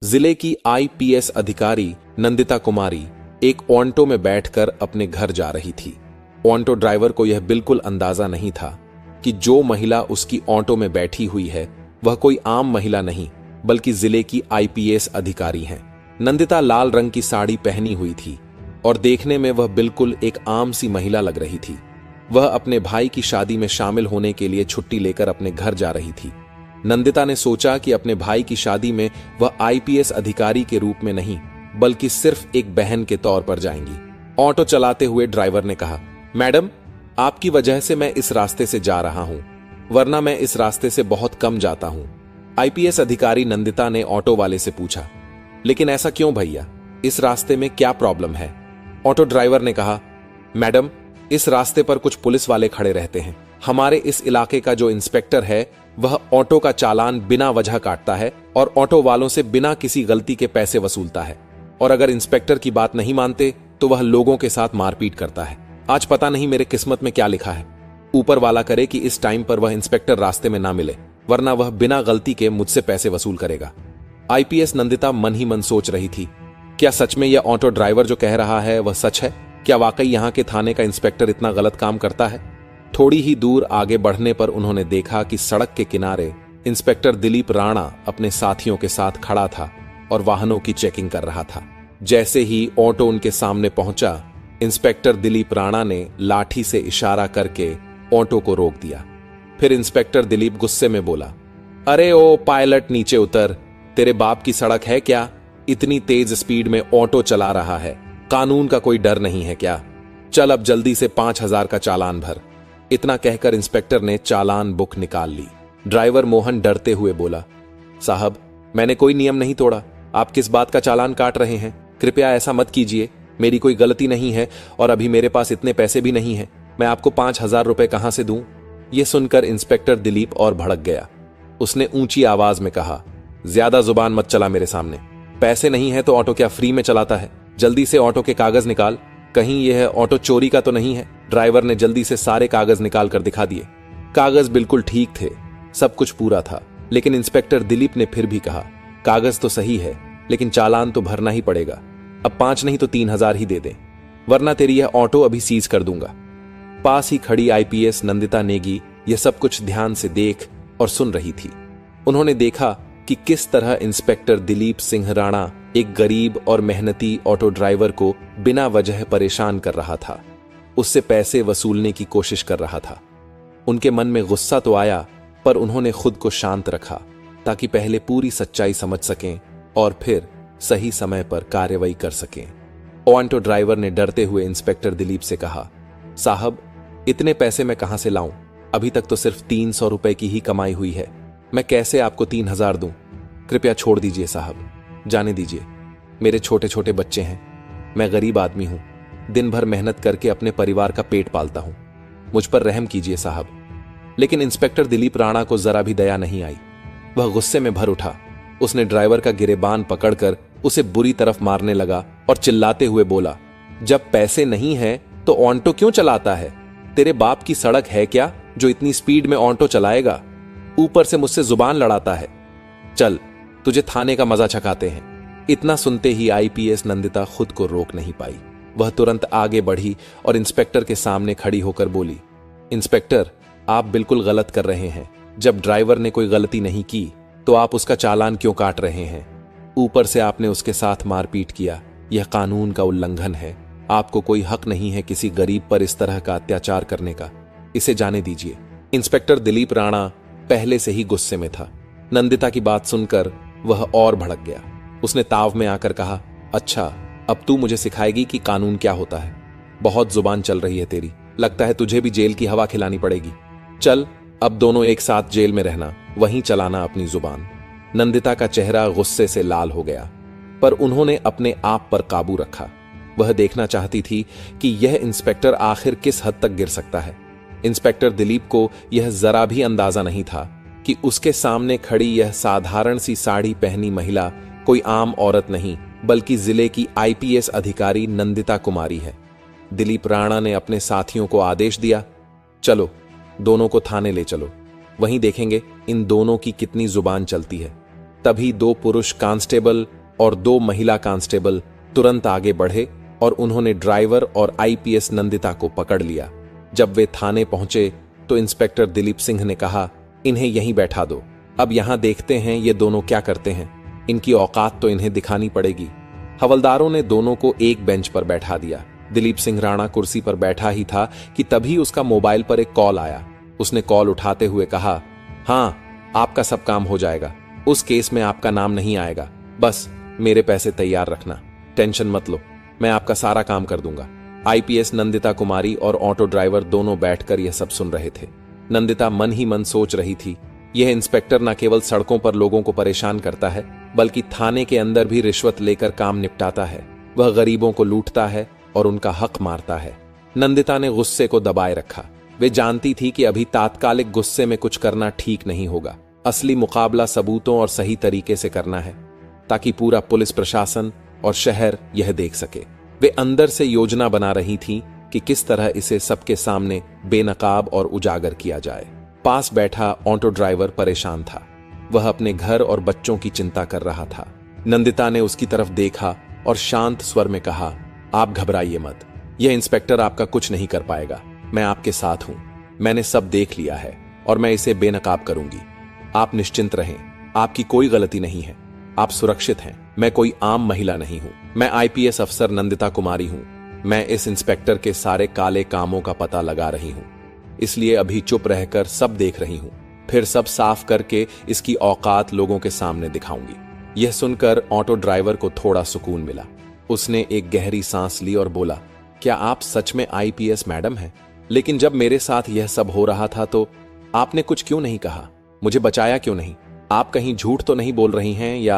जिले की आईपीएस अधिकारी नंदिता कुमारी एक ऑटो में बैठकर अपने घर जा रही थी। ऑटो ड्राइवर को यह बिल्कुल अंदाजा नहीं था कि जो महिला उसकी ऑटो में बैठी हुई है वह कोई आम महिला नहीं बल्कि जिले की आईपीएस अधिकारी हैं। नंदिता लाल रंग की साड़ी पहनी हुई थी और देखने में वह बिल्कुल एक आम सी महिला लग रही थी। वह अपने भाई की शादी में शामिल होने के लिए छुट्टी लेकर अपने घर जा रही थी। नंदिता ने सोचा कि अपने भाई की शादी में वह आईपीएस अधिकारी के रूप में नहीं बल्कि सिर्फ एक बहन के तौर पर जाएंगी। ऑटो चलाते हुए ड्राइवर ने कहा, मैडम, आपकी वजह से मैं इस रास्ते से जा रहा हूं, वरना मैं इस रास्ते से बहुत कम जाता हूं। आईपीएस अधिकारी नंदिता ने ऑटो वाले से पूछा, लेकिन ऐसा क्यों भैया, इस रास्ते में क्या प्रॉब्लम है? ऑटो ड्राइवर ने कहा, मैडम, इस रास्ते पर कुछ पुलिस वाले खड़े रहते हैं। हमारे इस इलाके का जो इंस्पेक्टर है वह ऑटो का चालान बिना वजह काटता है और ऑटो वालों से बिना किसी गलती के पैसे वसूलता है, और अगर इंस्पेक्टर की बात नहीं मानते तो वह लोगों के साथ मारपीट करता है। आज पता नहीं मेरे किस्मत में क्या लिखा है। ऊपर वाला करे कि इस टाइम पर वह इंस्पेक्टर रास्ते में ना मिले, वरना वह बिना गलती के मुझसे पैसे वसूल करेगा। आईपीएस नंदिता मन ही मन सोच रही थी, क्या सच में यह ऑटो ड्राइवर जो कह रहा है वह सच है? क्या वाकई यहां के थाने का इंस्पेक्टर इतना गलत काम करता है? थोड़ी ही दूर आगे बढ़ने पर उन्होंने देखा कि सड़क के किनारे इंस्पेक्टर दिलीप राणा अपने साथियों के साथ खड़ा था और वाहनों की चेकिंग कर रहा था। जैसे ही ऑटो उनके सामने पहुंचा, इंस्पेक्टर दिलीप राणा ने लाठी से इशारा करके ऑटो को रोक दिया। फिर इंस्पेक्टर दिलीप गुस्से में बोला, अरे ओ पायलट, नीचे उतर। तेरे बाप की सड़क है क्या? इतनी तेज स्पीड में ऑटो चला रहा है, कानून का कोई डर नहीं है क्या? चल अब जल्दी से 5,000 का चालान भर। इतना कहकर इंस्पेक्टर ने चालान बुक निकाल ली। ड्राइवर मोहन डरते हुए बोला, साहब, मैंने कोई नियम नहीं तोड़ा। आप किस बात का चालान काट रहे हैं? कृपया ऐसा मत कीजिए, मेरी कोई गलती नहीं है और अभी मेरे पास इतने पैसे भी नहीं है। मैं आपको 5,000 रुपए कहां से दूं? यह सुनकर इंस्पेक्टर दिलीप और भड़क गया। उसने ऊंची आवाज में कहा, ज्यादा जुबान मत चला मेरे सामने। पैसे नहीं है तो ऑटो क्या फ्री में चलाता है? जल्दी से ऑटो के कागज निकाल, कहीं यह ऑटो चोरी का तो नहीं है? ड्राइवर ने जल्दी से सारे कागज निकाल कर दिखा दिए। कागज बिल्कुल ठीक थे, सब कुछ पूरा था, लेकिन इंस्पेक्टर दिलीप ने फिर भी कहा, कागज तो सही है लेकिन चालान तो भरना ही पड़ेगा। अब 5 नहीं तो 3,000 ही दे दे, वरना तेरी यह ऑटो अभी सीज कर दूंगा। पास ही खड़ी आईपीएस नंदिता नेगी यह सब कुछ ध्यान से देख और सुन रही थी। उन्होंने देखा कि किस तरह इंस्पेक्टर दिलीप सिंह राणा एक गरीब और मेहनती ऑटो ड्राइवर को बिना वजह परेशान कर रहा था, उससे पैसे वसूलने की कोशिश कर रहा था। उनके मन में गुस्सा तो आया, पर उन्होंने खुद को शांत रखा ताकि पहले पूरी सच्चाई समझ सकें और फिर सही समय पर कार्रवाई कर सकें। ऑटो ड्राइवर ने डरते हुए इंस्पेक्टर दिलीप से कहा, साहब, इतने पैसे मैं कहां से लाऊं? अभी तक तो सिर्फ 300 रुपए की ही कमाई हुई है, मैं कैसे आपको 3,000 दूं? कृपया छोड़ दीजिए साहब, जाने दीजिए। मेरे छोटे छोटे बच्चे हैं, मैं गरीब आदमी हूं, दिन भर मेहनत करके अपने परिवार का पेट पालता हूं, मुझ पर रहम कीजिए साहब। लेकिन इंस्पेक्टर दिलीप राणा को जरा भी दया नहीं आई। वह गुस्से में भर उठा। उसने ड्राइवर का गिरेबान पकड़कर उसे बुरी तरफ मारने लगा और चिल्लाते हुए बोला, जब पैसे नहीं है तो ऑटो क्यों चलाता है? तेरे बाप की सड़क है क्या जो इतनी स्पीड में ऑटो चलाएगा? ऊपर से मुझसे जुबान लड़ाता है। चल, तुझे थाने का मजा चखाते हैं। इतना सुनते ही आईपीएस नंदिता खुद को रोक नहीं पाई। वह तुरंत आगे बढ़ी और इंस्पेक्टर के सामने खड़ी होकर बोली, इंस्पेक्टर, आप बिल्कुल गलत कर रहे हैं। जब ड्राइवर ने कोई गलती नहीं की तो आप उसका चालान क्यों काट रहे हैं? ऊपर से आपने उसके साथ मारपीट किया, यह कानून का उल्लंघन है। आपको कोई हक नहीं है किसी गरीब पर इस तरह का अत्याचार करने का, इसे जाने दीजिए। इंस्पेक्टर दिलीप राणा पहले से ही गुस्से में था। नंदिता की बात सुनकर वह और भड़क गया। उसने ताव में आकर कहा, अच्छा, अब तू मुझे सिखाएगी कि कानून क्या होता है? बहुत जुबान चल रही है तेरी, लगता है तुझे भी जेल की हवा खिलानी पड़ेगी। चल, अब दोनों एक साथ जेल में रहना, वहीं चलाना अपनी जुबान। नंदिता का चेहरा गुस्से से लाल हो गया, पर उन्होंने अपने आप पर काबू रखा। वह देखना चाहती थी कि यह इंस्पेक्टर आखिर किस हद तक गिर सकता है। इंस्पेक्टर दिलीप को यह जरा भी अंदाजा नहीं था कि उसके सामने खड़ी यह साधारण सी साड़ी पहनी महिला कोई आम औरत नहीं बल्कि जिले की आईपीएस अधिकारी नंदिता कुमारी है। दिलीप राणा ने अपने साथियों को आदेश दिया, चलो, दोनों को थाने ले चलो, वहीं देखेंगे इन दोनों की कितनी जुबान चलती है। तभी 2 पुरुष कांस्टेबल और 2 महिला कांस्टेबल तुरंत आगे बढ़े और उन्होंने ड्राइवर और आईपीएस नंदिता को पकड़ लिया। जब वे थाने पहुंचे तो इंस्पेक्टर दिलीप सिंह ने कहा, इन्हें यहीं बैठा दो, अब यहां देखते हैं ये दोनों क्या करते हैं, इनकी औकात तो इन्हें दिखानी पड़ेगी। हवलदारों ने दोनों को एक बेंच पर बैठा दिया। दिलीप सिंह राणा कुर्सी पर बैठा ही था कि तभी उसका मोबाइल पर एक कॉल आया। उसने कॉल उठाते हुए कहा, हाँ, आपका सब काम हो जाएगा, उस केस में आपका नाम नहीं आएगा, बस मेरे पैसे तैयार रखना, टेंशन मत लो, मैं आपका सारा काम कर दूंगा। आईपीएस नंदिता कुमारी और ऑटो ड्राइवर दोनों बैठकर यह सब सुन रहे थे। नंदिता मन ही मन सोच रही थी, यह इंस्पेक्टर न केवल सड़कों पर लोगों को परेशान करता है, बल्कि थाने के अंदर भी रिश्वत लेकर काम निपटाता है। वह गरीबों को लूटता है और उनका हक मारता है। नंदिता ने गुस्से को दबाए रखा। वे जानती थी कि अभी तात्कालिक गुस्से में कुछ करना ठीक नहीं होगा। असली मुकाबला सबूतों और सही तरीके से करना है, ताकि पूरा पुलिस प्रशासन और शहर यह देख सके। वे अंदर से योजना बना रही थी कि किस तरह इसे सबके सामने बेनकाब और उजागर किया जाए। पास बैठा ऑटो ड्राइवर परेशान था। वह अपने घर और बच्चों की चिंता कर रहा था। नंदिता ने उसकी तरफ देखा और शांत स्वर में कहा, आप घबराइए मत, यह इंस्पेक्टर आपका कुछ नहीं कर पाएगा, मैं आपके साथ हूं, मैंने सब देख लिया है और मैं इसे बेनकाब करूंगी। आप निश्चिंत रहें, आपकी कोई गलती नहीं है, आप सुरक्षित हैं। मैं कोई आम महिला नहीं हूं, मैं आईपीएस अफसर नंदिता कुमारी हूं। मैं इस इंस्पेक्टर के सारे काले कामों का पता लगा रही हूं, इसलिए अभी चुप रहकर सब देख रही हूं, फिर सब साफ करके इसकी औकात लोगों के सामने दिखाऊंगी। यह सुनकर ऑटो ड्राइवर को थोड़ा सुकून मिला। उसने एक गहरी सांस ली और बोला, क्या आप सच में आईपीएस मैडम हैं? लेकिन जब मेरे साथ यह सब हो रहा था तो आपने कुछ क्यों नहीं कहा? मुझे बचाया क्यों नहीं? आप कहीं झूठ तो नहीं बोल रही हैं या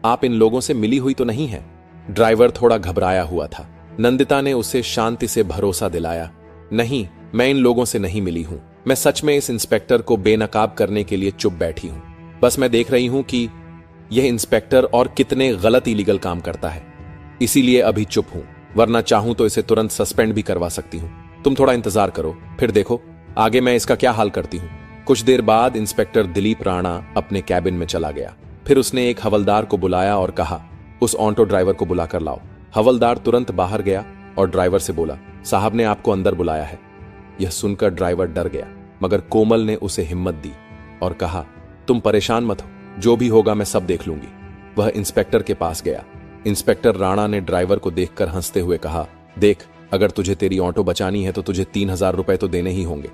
आप इन लोगों से मिली हुई तो नहीं है? ड्राइवर थोड़ा घबराया हुआ था। नंदिता ने उसे शांति से भरोसा दिलाया, नहीं, मैं इन लोगों से नहीं मिली हूं, मैं सच में इस इंस्पेक्टर को बेनकाब करने के लिए चुप बैठी हूं। बस मैं देख रही हूं कि यह इंस्पेक्टर और कितने गलत इलीगल काम करता है, इसीलिए अभी चुप हूं, वरना चाहूं तो इसे तुरंत सस्पेंड भी करवा सकती हूं। तुम थोड़ा इंतजार करो, फिर देखो आगे मैं इसका क्या हाल करती हूं। कुछ देर बाद इंस्पेक्टर दिलीप राणा अपने कैबिन में चला गया। फिर उसने एक हवलदार को बुलाया और कहा, उस ऑटो ड्राइवर को बुलाकर लाओ। हवलदार तुरंत बाहर गया और ड्राइवर से बोला, साहब ने आपको अंदर बुलाया है। यह सुनकर ड्राइवर डर गया, मगर कोमल ने उसे हिम्मत दी और कहा, तुम परेशान मत हो, जो भी होगा मैं सब देख लूंगी। वह इंस्पेक्टर के पास गया। इंस्पेक्टर राणा ने ड्राइवर को देखकर हंसते हुए कहा, देख, अगर तुझे तेरी ऑटो बचानी है तो तुझे 3000 रुपए तो देने ही होंगे,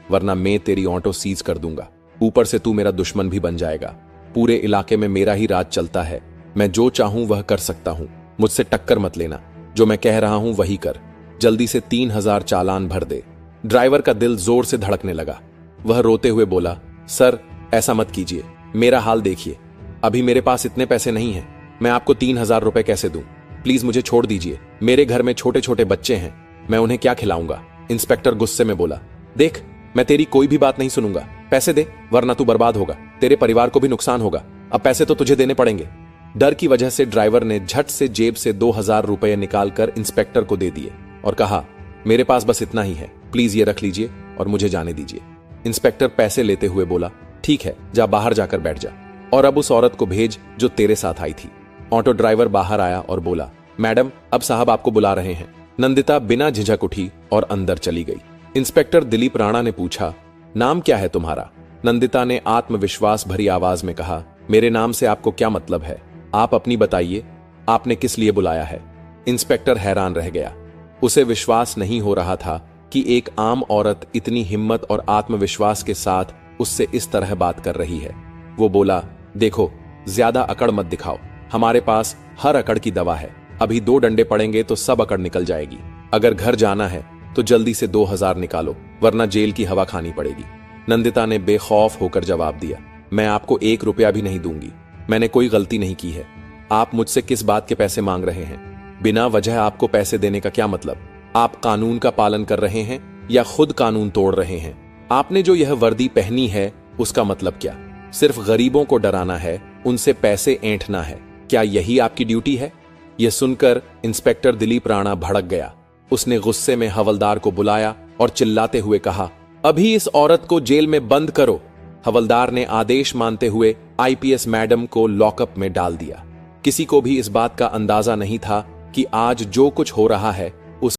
वरना मैं तेरी ऑटो सीज कर दूंगा। ऊपर से तू मेरा दुश्मन भी बन जाएगा। पूरे इलाके में मेरा ही राज चलता है, मैं जो चाहूं वह कर सकता हूं, मुझसे टक्कर मत लेना, जो मैं कह रहा हूं वही कर। जल्दी से 3000 चालान भर दे। ड्राइवर का दिल जोर से धड़कने लगा। वह रोते हुए बोला, सर ऐसा मत कीजिए, मेरा हाल देखिए, अभी मेरे पास इतने पैसे नहीं हैं, मैं आपको 3000 रुपए कैसे दूं? प्लीज मुझे छोड़ दीजिए, मेरे घर में छोटे छोटे बच्चे हैं, मैं उन्हें क्या खिलाऊंगा? इंस्पेक्टर गुस्से में बोला, देख, मैं तेरी कोई भी बात नहीं सुनूंगा, पैसे दे, वरना तू बर्बाद होगा, तेरे परिवार को भी नुकसान होगा। अब पैसे तो तुझे देने पड़ेंगे। डर की वजह से ड्राइवर ने झट से जेब से 2000 रुपए निकालकर इंस्पेक्टर को दे दिए और कहा, मेरे पास बस इतना ही है, प्लीज ये रख लीजिए और मुझे जाने दीजिए। इंस्पेक्टर पैसे लेते हुए बोला, ठीक है, जा बाहर जाकर बैठ जा, और अब उस औरत को भेज जो तेरे साथ आई थी। ऑटो ड्राइवर बाहर आया और बोला, मैडम, अब साहब आपको बुला रहे हैं। नंदिता बिना झिझक उठी और अंदर चली गई। इंस्पेक्टर दिलीप राणा ने पूछा, नाम क्या है तुम्हारा? नंदिता ने आत्मविश्वास भरी आवाज में कहा, मेरे नाम से आपको क्या मतलब है? आप अपनी बताइए, आपने किस लिए बुलाया है? इंस्पेक्टर हैरान रह गया। उसे विश्वास नहीं हो रहा था कि एक आम औरत इतनी हिम्मत और आत्मविश्वास के साथ उससे इस तरह बात कर रही है। वो बोला, देखो, ज्यादा अकड़ मत दिखाओ, हमारे पास हर अकड़ की दवा है, अभी 2 डंडे पड़ेंगे तो सब अकड़ निकल जाएगी। अगर घर जाना है तो जल्दी से 2000 निकालो, वरना जेल की हवा खानी पड़ेगी। नंदिता ने बेखौफ होकर जवाब दिया, मैं आपको 1 रुपया भी नहीं दूंगी, मैंने कोई गलती नहीं की है। आप मुझसे किस बात के पैसे मांग रहे हैं? बिना वजह आपको पैसे देने का क्या मतलब? आप कानून का पालन कर रहे हैं या खुद कानून तोड़ रहे हैं? आपने जो यह वर्दी पहनी है उसका मतलब क्या? सिर्फ गरीबों को डराना है, उनसे पैसे ऐंठना है, क्या यही आपकी ड्यूटी है? यह सुनकर इंस्पेक्टर दिलीप राणा भड़क गया। उसने गुस्से में हवलदार को बुलाया और चिल्लाते हुए कहा, अभी इस औरत को जेल में बंद करो। हवलदार ने आदेश मानते हुए आईपीएस मैडम को लॉकअप में डाल दिया। किसी को भी इस बात का अंदाजा नहीं था कि आज जो कुछ हो रहा है